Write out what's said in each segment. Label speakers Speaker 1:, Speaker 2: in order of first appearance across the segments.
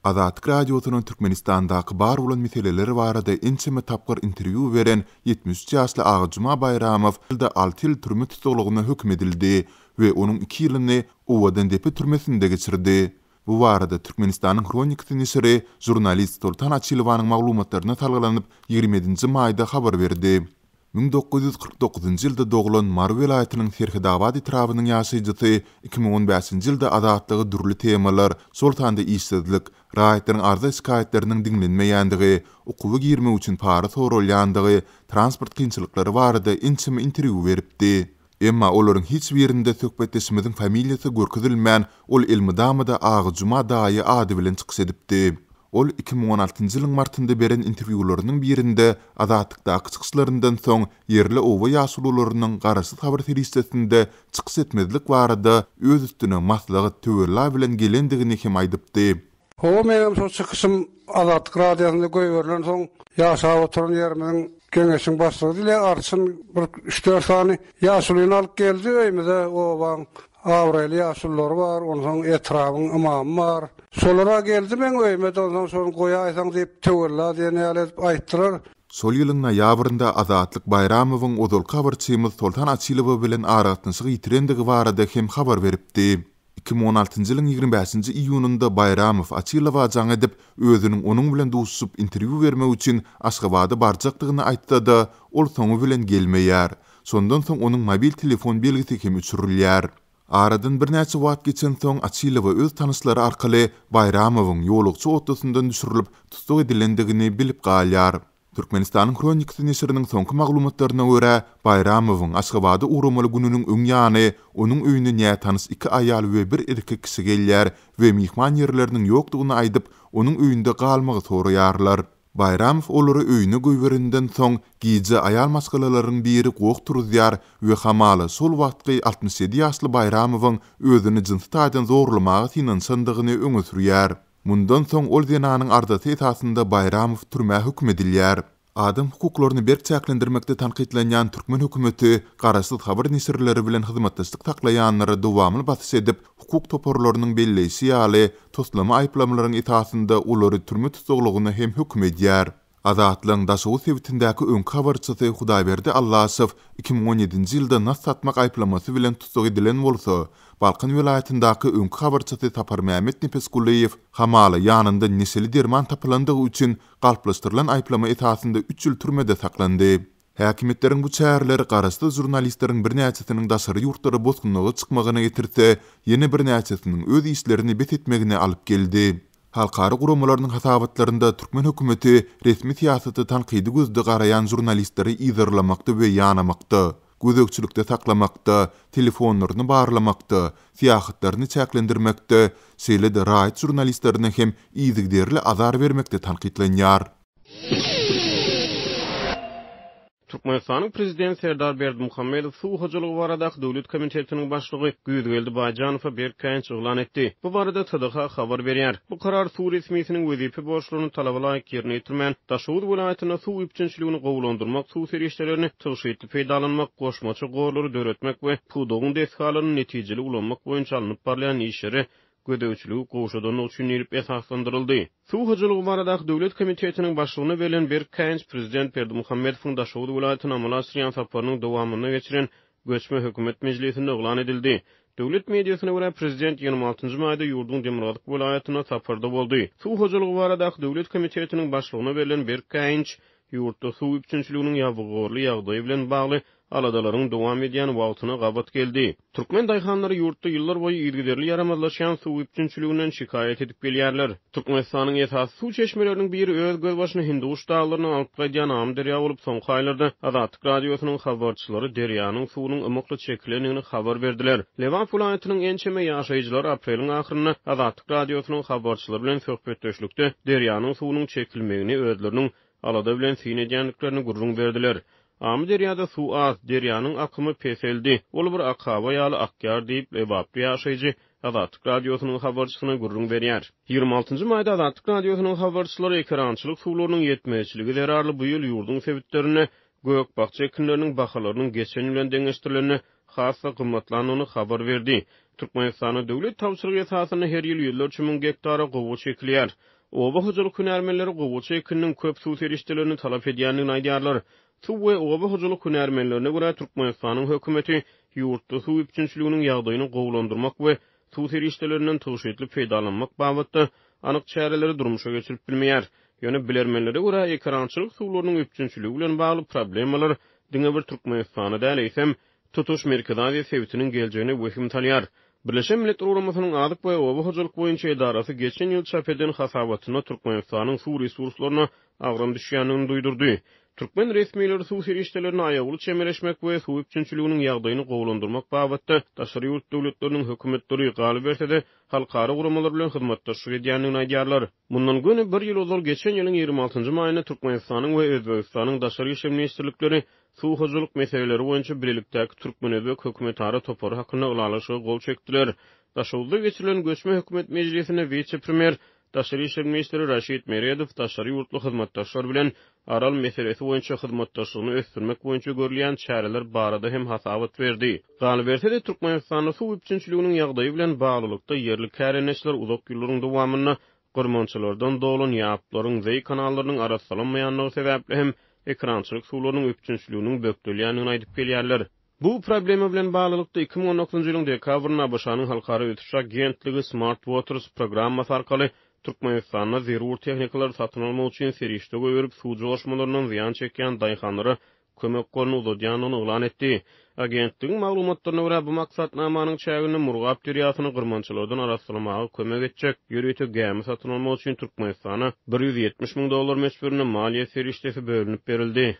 Speaker 1: Azatlyk radiosynyň Türkmenistandaky bar bolan meseleleri barada ençeme tapgar interview beren 73 ýaşly Agajyma Bayramow da 6 ýyl türme tutulugyna hökm edildi we onuň 2 ýylyny owadan depe türmesinde geçirdi. Bu barada Türkmenistanyň Kronik nesiri jurnalist Sultan Açylowanyň maglumatlaryna talgalanyp 27-nji maýda habar berdi. 1949-njy ýylda doğulan Mar welaýatynyň Serhidabad etrawynyň ýaşaýjysy 2015-nji ýylda azatlygy dürli temalar, Sultanda işsizlik, raýatlaryň arza şikaýetleriniň diňlenmeýändigi, okuwy girme üçin para sorulýandygy, transport kynçylyklary barada ençeme interwýu beripdi. Emma olaryň hiç birinde söhbetleşmediň familiýasy görkezilmän ol Elmydamyda Agajyma daýy ady bilen çykyş edipdi. Ol 2016-njy ýylyň martynda beren interwýularynyň birinde azatlıkdaky çykyşlaryndan soň yerli owa ýaşulularynyň garaşsyz habar telewizioninde çykyş etmezlik barada öz üstüne maslagy töwerler bilen gelendigini hem aýdypdy.
Speaker 2: O meňem şu çykyşym Azatlyk radiosyna goýberlen soň ýaşap oturan ýerimiň geňeşiň başlygy dile arçyn bir 3-4 sany ýaşulyny alyp geldi öýmede owaň Avreli ýaşullary bar, onuň etrawyň imamy bar. Solara geldi men öýmede ondan soň goýa aýsaň diýip töwerler diýeni aýtdylar.
Speaker 1: Sol ýylyň noýabrynda Azatlyk Bayramowyň odolka habarçymyz Sultan Açylow bilen aragatynsygy ýitirendigi barada hem habar beripdi. 2016-njy ýylyň 25-nji iýunynda Bayramow Açylowa jaň edip özüniň onuň bilen duşup interwýu bermek üçin Aşgabatda barjakdygyny aýtdy da ol soňu bilen gelmeýär. Sondan soň onuň mobil telefon belgisi hem üçürilýär. Aradan bir näçe wagt geçen soň Açylow öz tanışlary arkaly Bayramowyň ýolukçy otosyndan düşürilip tutuk edilendigini bilip galýar. Türkmenistanyň Kronik nesiriniň soňky maglumatlaryna görä, Bayramowyň Aşgabatda uramaly gününiň öň ýany onuň öýüne näme tanys 2 aýal we bir erkek kişi gelýär we mihman ýerleriniň ýokdugyny aýdyp onuň öýünde galmagy soraýarlar. Bayramow olary öýüne goýberenden soň giýje aýal maskalarynyň biri gowuk turýar we hamaly sol wagtky 67 ýaşly Bayramowyň özüni jinsy zorlamagy finansandygyny öňe sürýär. Mundan soň ol denanyň ardasy esasynda Bayramow türme hökm edilýär. Adam hukuklaryny berkçäklendirmekde tanqidlenýän Türkmen hökümeti garaşsyz habar nesirleri bilen hyzmatdaşlyk taklaýanlary dowamly basys edip, hukuk toporlarynyň belleýsi ýaly toslama aýplamalaryň esasynda olary türme tutuglygyna hem hökm edýär. Azatlyň daşawy sebitindäki öňki habarçysy Hudaýberdi Allasow 2017-nji ýylda nas satmak aýplamasy bilen tutuk edilen bolsa, Balkan welaýatyndaky öňki habarçysy Tapar Mehmet Nefesguliýew hamaly ýanynda nesili derman tapylandygy üçin galplaşdyrylan aýplama esasynda 3 ýyl türmede saklandy. Häkimetleriň bu çäherleri garaşsyz jurnalistleriň bir näçesiniň daşary ýurtlary bozgunlygy çykmagyna getirse, ýene bir näçesiniň öz işlerini betitmegine alyp geldi. Halkary guramalarynyň hasabatlarynda Türkmen hökümeti resmi siýasaty tanqidi gözde garayan jurnalistleri izarlamakda we ýanamakda, gözekçilikde saklamakda, telefonlaryny barlamakda, siýasatlaryny çäklendirmekde, şeýle-de raýat jurnalistlerine hem izigderli azar bermekde tanqidlenýär.
Speaker 3: Türkmenistanyň prezidenti Serdar Berdimuhammedow suw hojalygy baradaky döwlet komitetiniň başlygy Güýdügeldi Baýjanowa berkäňç oglan etdi. Bu barada TDH habar berýär. Bu karar suw resmiýetiniň wezipe borçlaryny talablaýyk ýerine ýetirmän, Daşawut welaýatyna suw üpçünçiligini gowlandyrmak, suw serişlerini tygyşytly peýdalanmak, goşmaçy gorlary döretmek we pudogyň deskalaryny netijeli ulanmak boýunça alınıp barlayan işleri gödäwçiligi goşadan üçin ýerip esaslandyryldy. Suw hojalygy baradaky döwlet komitetiniň başlygyna berilen berkäňç prezident Berdimuhammedowyň Daşawut welaýatyna amala asýan saparynyň dowamyny geçiren göçme hökümet mejlisinde oglan edildi. Döwlet mediasyna görä prezident 26-njy maýda ýurdun Demirgazyk welaýatyna saparda boldy. Suw hojalygy baradaky döwlet komitetiniň başlygyna berilen berkäňç ýurtda suw üpçünçiliginiň ýawgorly ýagdaýy bilen bagly aladalaryň dowam edýän wagtyna gabat geldi. Türkmen daýhanlary ýurtda ýyllar boýy ýergiderli yaramazlaşan suw üpçünçiliginden şikaýet edip gelýärler. Türkmenistanyň esas suw çeşmeleriniň biri öz göz başyna Hinduş dağlarynyň alyp gaýdan am derýa bolup soňky aýlarda Azatlyk radiosynyň habarçylary derýanyň suwunyň ymykly çekilendigini habar berdiler. Lewan welaýatynyň ençeme ýaşaýjylary apreliň ahyryna Azatlyk radiosynyň habarçylary bilen söhbetleşlikde derýanyň suwunyň çekilmegini özleriniň alada bilen sinedýänliklerini gurrun berdiler. Am derýada suw az, derýanyň akymy peseldi. Ol bir akaba ýaly akyar diýip lebaply ýaşaýjy Azatlyk radiosynyň habarçysyna gurrun berýär. 26-njy maýda Azatlyk radiosynyň habarçylary ekrançylyk suwlarynyň ýetmeýçiligi derarly bu ýyl ýurdun sebitlerini, gökbakça ekinleriniň bahalarynyň geçen bilen deňeşdirilenini hassa gymmatlanyny habar berdi. Türkmenistana döwlet tawsyrgy esasyna her ýyl 100 hektara gowy çekilýär. Oba hojalyk hünärmenleri gowy çekiniň köp suw serişdelerini talap edýändigini aýdýarlar. Suw we oba hojalyk hünärmenlerine görä Türkmenistanyň hökümeti ýurtda suw üçinçiliginiň ýagdaýyny gowlandyrmak we suw serişdelerinden tawşetli peýdalanmak babatda anyk çäreleri durmuşa geçirip bilmeýär. Ýöne bilermenlere görä ekrançylyk suwlarynyň üçinçiligi bilen bagly problemalar diňe bir Türkmenistana däleýsem tutuş Merkez Aziýa Sewitiniň geljegine wehim talýar. Birleşen Milletler Uramasının adyk we oba hojalyk boýunça edarasy geçen ýyl çap eden hasabatyna Türkmenistanyň suw resurslaryna agram düşýändigini duýdurdy. Türkmen resmiýetleri suw serişdelerini aýaguly çemeleşmek we suw üçinçiliginiň ýagdaýyny gowlandyrmak babatda daşary ýurt döwletleriniň hökümetleri galyp berse-de halkara uramalar bilen hyzmatdaşlyk edýändigini aýdýarlar. Mundan göni bir ýyl ozal geçen ýylyň 26-njy maýyna Türkmenistanyň we Özbegistanyň daşary işler ministrlikleri suw hojalyk meseleleri boýunça birlikdäki Türkmen-Özbek hökümetara topary hakyna ulalaşyga gol çekdiler. Daşawda geçirilen göçme hökümet meclisine vice-premier daşary işler ministri Raşid Meredow daşary ýurtly hyzmatdaşlar bilen aral meselesi boýunça hyzmatdaşlygyny ösdürmek boýunça görülen çäreler barada hem hasabat berdi. Galyp berse-de Türkmenistanyň suw üçinçiliginiň ýagdaýy bilen baglylykda ýerli kärenişler uzak ýyllaryň dowamyna gyrmançylardan dolan ýaplaryň we kanallarynyň arassalanmaýanlygy sebäpli hem ekrançylyk suwlarynyň üçinçiliginiň bökdelýändigini aýdyp gelýärler. Bu problema bilen baglylykda 2019-njy ýylyň dekabrynda Başanyň halkara ötüş agentligi Smart Waters programmasy arkaly Türkmenistanda zerur tehnikalar satyn almak üçin serişde goýup suw joşmalarynyň ziýan çekýän daýhanlara kömek golunu uzadýanyny elan etdi. Agentligiň maglumatlaryna görä bu maksatnamanyň çägini Murgap deriýasyny gyrmançylardan arassalamagy kömek etjek. Ýöreýte gämi satyn almak üçin Türkmenistana $170.000 meşgulüne maliýe serişdesi bölünip berildi.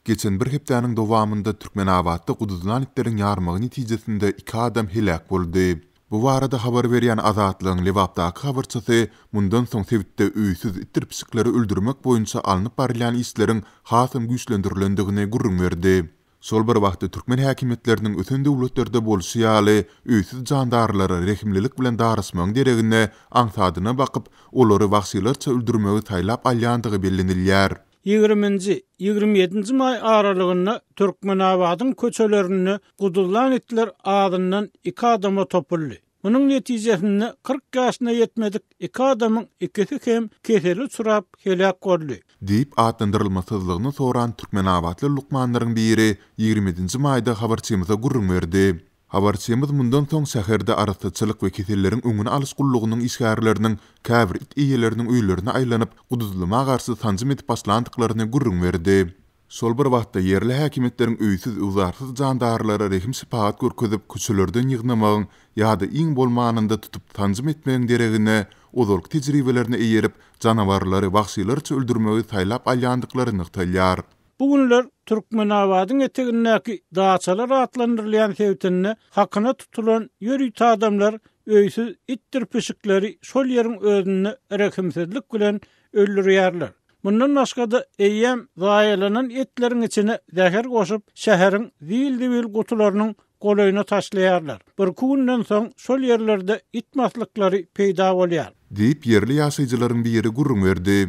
Speaker 1: Geçen bir hepdäniň dowamynda Türkmenabadda guduzulan itlerin ýarmagy netijesinde 2 adam helak boldy. Bu barada habar berýän Azatlygyň Lewapdaky habarçysy mundan soň Sewitde öýsüz ittir psikleri öldürmek boýunça alınıp barýan isleriň hasym güýçlendirilendigine gurrun berdi. Sol bir wagtda Türkmen häkimetleriniň öten döwletlerde bolşy ýaly öýsüz jandarlary rehimlilik bilen darysmagyň deregine aňsadyna bakyp olary wagsylarça öldürmegi taýlap alýandygy bellenilýär.
Speaker 4: 20-27 may aralygynda Türkmenabadyň köçelerini gudulan itler adından 2 adama topuldy. Munyň netijesinde 40 ýaşyna ýetmedik 2 adamyň ikisi hem keseli surap helak boldy.
Speaker 1: Diýip atlandyrylmasyzlygyny soran Türkmenabadly lukmanlaryň biri 20-nji maýda habarçymyza gurrun berdi. Habarçymyz mundan soň şäherde arasyçylyk we keselleriň öňüne alysgullygynyň işgärleriniň käbir it iýeleriniň öýlerine aýlanyp guduzlyma garşy sanjym etip başlandyklaryny gurrun berdi. Sol bir wagtda ýerli häkimetleriň öýsüz uzarsyz jandarlary rehim sypat görkezip köçelerden ýygnamagyň ýa-da iň bolmanynda tutup sanjym etmegiň deregine ozalk tejribelerini eýerip janawarlary wagsylarça öldürmegi taýlap alýandyklaryny ýytalýar.
Speaker 4: Bu günler Türkmenabadyň etegindäki daçalar atlandyrylýan Sewitinde hakyna tutulan ýörüýte adamlar öýsüz ittir pişikleri şol ýeriň özüni rekimsizlik bilen öldürýärler. Bundan başga-da eýem zaýalanan etleriň içine zäher goşup şäheriň zil-zil gutularynyň golaýyna taşlaýarlar. Bir günden soň şol ýerlerde itmaslyklary peýda bolýar.
Speaker 1: Diýip ýerli ýaşaýjylaryň biri gurrun berdi.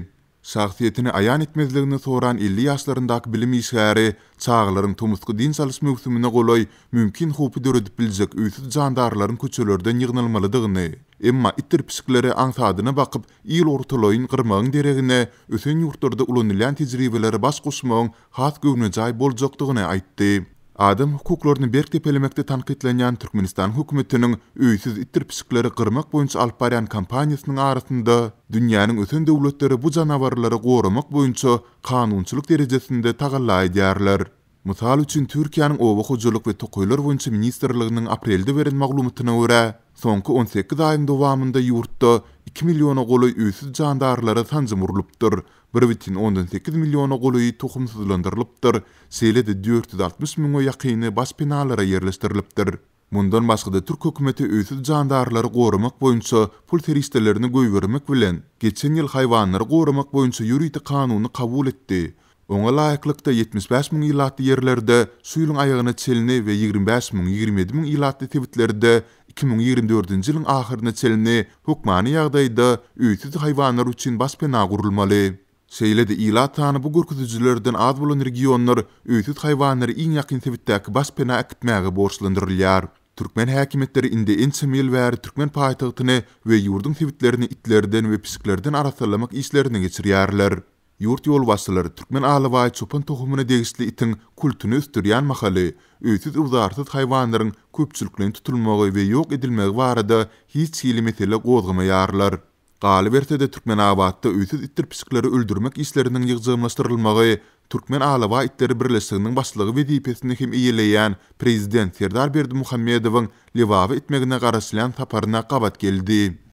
Speaker 1: Şahsiýetini aýan etmezligini soran 50 ýaşlaryndaky bilim işgäri çağlaryň tomusky din salys möhsümine golaý mümkin hupy döredip biljek öýsüz jandarlaryň köçelerden ýygnalmalydygyny, emma ittir psikleri aňsadyna bakyp ýyl ortalaýyn gyrmagyň deregine ösen ýurtlarda ulanýan tejribeleri baş guşmagyň has göwnüjay boljakdygyny aýtdy. Adam hukuklaryny berktepelemekde tanqidlenýän Türkmenistan hökümetiniň öýsüz ittir psikleri gyrmak boýunça alyp barýan kampaniýasynyň arasynda dünýäniň öten döwletleri bu janawarlary goramak boýunça kanunçylyk derejesinde tagalla edýärler. Mysal üçin Türkiýanyň oba hojalyk we tokoýlar boýunça ministrliginiň aprelde beren maglumatyna görä, soňky 18 aýyň dowamynda ýurtda 2 milliona golaý öýsüz jandarlary sanjym urulypdyr. 1,18 milliona golaý tohumsuzlandyrylypdyr. Selede 460 miňe ýakyny baş binalara ýerleşdirilipdir. Mundan başga-da Türk hökümeti öýsüz jandarlary goramak boýunça pul teristelerini göýbermek bilen geçen ýyl haýwanlary goramak boýunça ýürüýte kanuny kabul etdi. Oňa laýyklykda 75 miň ýylatly ýerlerde suýlyň aýagyna çelini we 25 miň 27 miň ýylatly tebitlerde 2024-nji ýylyň ahyryna çelini hukmany ýagdaýda öýsüz haýwanlar üçin baş bina gurulmaly. Seýledi ila tany bu gürküdüjilerden az bolan regionlar öýtüt haýwanlary iň ýakyn sebitdäki baspena ekitmäge borçlandyrylýar. Türkmen häkimetleri indi ensemil bäri Türkmen paýtagtyny we ýurdun sebitlerini itlerden we pisiklerden arasalamak işlerini geçirýärler. Yurt ýolbaşçylary Türkmen alybaý çopan tohumuna degisli itin kultuny üstürýän mahaly, öýtüt uzartyt haýwanlaryň köpçülikliň tutulmagy we ýok edilmegi barada hiç hili mesele gozgamaýarlar. Galy bertede Türkmen abatda öýtüt ittir pisikleri öldürmek işleriniň ýygzamlaşdyrylmagy Türkmen alybaý itleri birleşiginiň başlygy wezipesini hem iýeleýän prezident Serdar Berdimuhammedowyň lewawy etmegine garaşlan taparyna gabat geldi.